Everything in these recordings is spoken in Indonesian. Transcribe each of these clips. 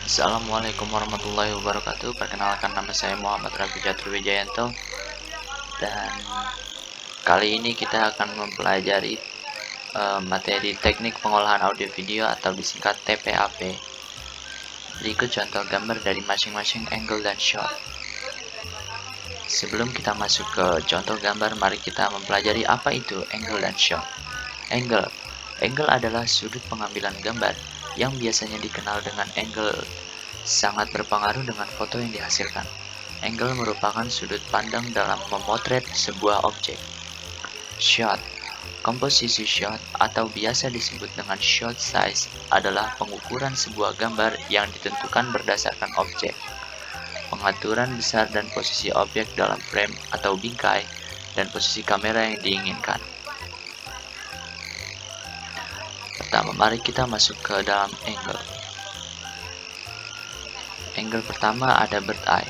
Assalamualaikum warahmatullahi wabarakatuh. Perkenalkan, nama saya Muhammad Rafi Jatru Wijayanto, dan kali ini kita akan mempelajari materi teknik pengolahan audio video atau disingkat TPAP. Berikut contoh gambar dari masing-masing angle dan shot. Sebelum kita masuk ke contoh gambar, mari kita mempelajari apa itu angle dan shot. Angle adalah sudut pengambilan gambar yang biasanya dikenal dengan angle, sangat berpengaruh dengan foto yang dihasilkan. Angle merupakan sudut pandang dalam memotret sebuah objek. Shot, komposisi shot atau biasa disebut dengan shot size adalah pengukuran sebuah gambar yang ditentukan berdasarkan objek, pengaturan besar dan posisi objek dalam frame atau bingkai, dan posisi kamera yang diinginkan. Pertama, mari kita masuk ke dalam angle. Angle pertama ada bird eye.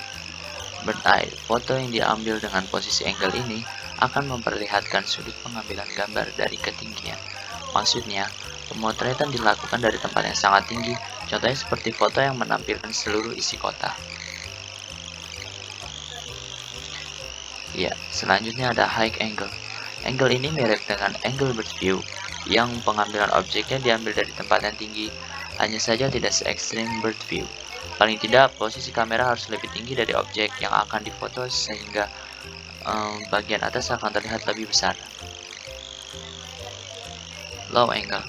Bird eye, foto yang diambil dengan posisi angle ini akan memperlihatkan sudut pengambilan gambar dari ketinggian. Maksudnya, pemotretan dilakukan dari tempat yang sangat tinggi, contohnya seperti foto yang menampilkan seluruh isi kota. Ya, selanjutnya ada high angle. Angle ini mirip dengan angle bird view, yang pengambilan objeknya diambil dari tempat yang tinggi, hanya saja tidak se-ekstrim bird view. Paling tidak, posisi kamera harus lebih tinggi dari objek yang akan difoto sehingga bagian atas akan terlihat lebih besar. Low angle.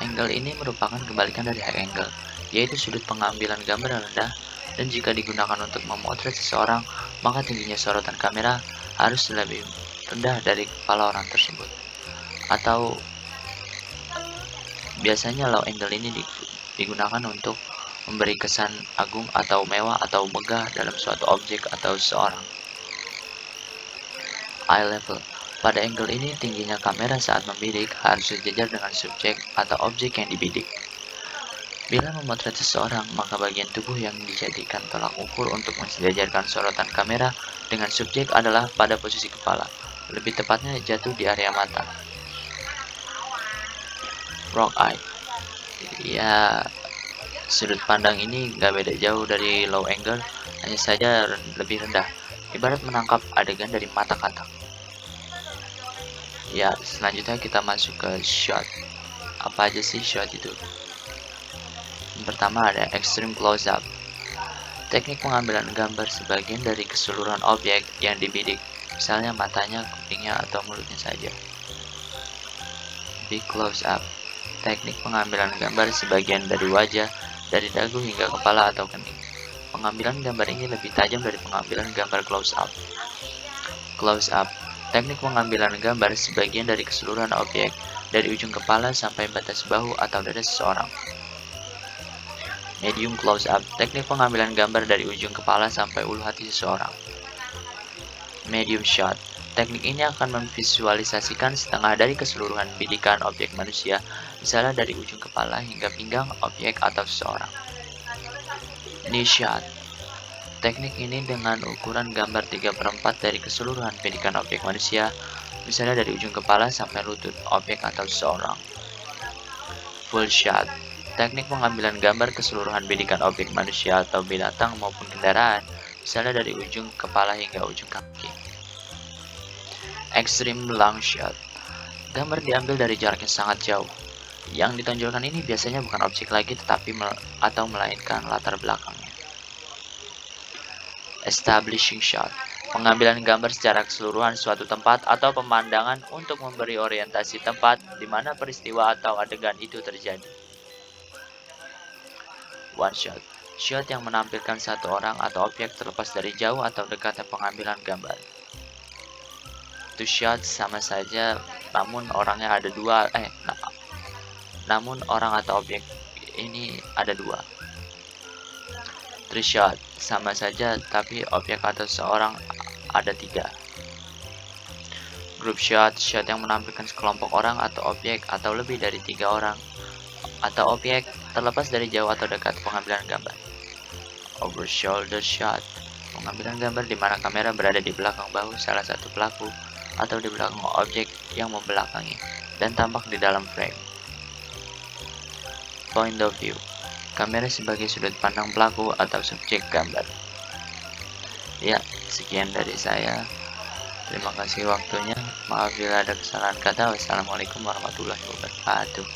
Angle ini merupakan kebalikan dari high angle, yaitu sudut pengambilan gambar yang rendah, dan jika digunakan untuk memotret seseorang, maka tingginya sorotan kamera harus lebih rendah dari kepala orang tersebut. Atau biasanya low angle ini digunakan untuk memberi kesan agung atau mewah atau megah dalam suatu objek atau seseorang. Eye level. Pada angle ini, tingginya kamera saat membidik harus sejajar dengan subjek atau objek yang dibidik. Bila memotret seseorang, maka bagian tubuh yang dijadikan tolak ukur untuk mensejajarkan sorotan kamera dengan subjek adalah pada posisi kepala, lebih tepatnya jatuh di area mata. Frog eye. Ya, sudut pandang ini gak beda jauh dari low angle, hanya saja lebih rendah, ibarat menangkap adegan dari mata katak. Ya, selanjutnya kita masuk ke shot. Apa aja sih shot itu? Yang pertama ada extreme close up. Teknik pengambilan gambar sebagian dari keseluruhan objek yang dibidik, misalnya matanya, kupingnya, atau mulutnya saja. Big close up. Teknik pengambilan gambar sebagian dari wajah, dari dagu hingga kepala atau kening. Pengambilan gambar ini lebih tajam dari pengambilan gambar close up. Close up. Teknik pengambilan gambar sebagian dari keseluruhan objek, dari ujung kepala sampai batas bahu atau dada seseorang. Medium close up. Teknik pengambilan gambar dari ujung kepala sampai ulu hati seseorang. Medium shot. Teknik ini akan memvisualisasikan setengah dari keseluruhan bidikan objek manusia, misalnya dari ujung kepala hingga pinggang objek atau seseorang. Niche shot. Teknik ini dengan ukuran gambar 3/4 dari keseluruhan bidikan objek manusia, misalnya dari ujung kepala sampai lutut objek atau seseorang. Full shot. Teknik pengambilan gambar keseluruhan bidikan objek manusia atau binatang maupun kendaraan, misalnya dari ujung kepala hingga ujung kaki. Extreme long shot. Gambar diambil dari jarak yang sangat jauh. Yang ditonjolkan ini biasanya bukan objek lagi tetapi melainkan latar belakangnya. Establishing shot. Pengambilan gambar secara keseluruhan suatu tempat atau pemandangan untuk memberi orientasi tempat di mana peristiwa atau adegan itu terjadi. One shot. Shot yang menampilkan satu orang atau objek terlepas dari jauh atau dekatnya pengambilan gambar. Two shots sama saja, namun orangnya ada dua. Namun orang atau objek ini ada dua. Three shot sama saja, tapi objek atau seorang ada tiga. Group shot, shot yang menampilkan sekelompok orang atau objek atau lebih dari 3 orang atau objek terlepas dari jauh atau dekat pengambilan gambar. Over shoulder shot, pengambilan gambar di mana kamera berada di belakang bahu salah satu pelaku atau di belakang objek yang membelakangi dan tampak di dalam frame. Point of view. kamera sebagai sudut pandang pelaku atau subjek gambar. Ya, sekian dari saya. Terima kasih waktunya. Maaf bila ada kesalahan kata. Wassalamualaikum warahmatullahi wabarakatuh.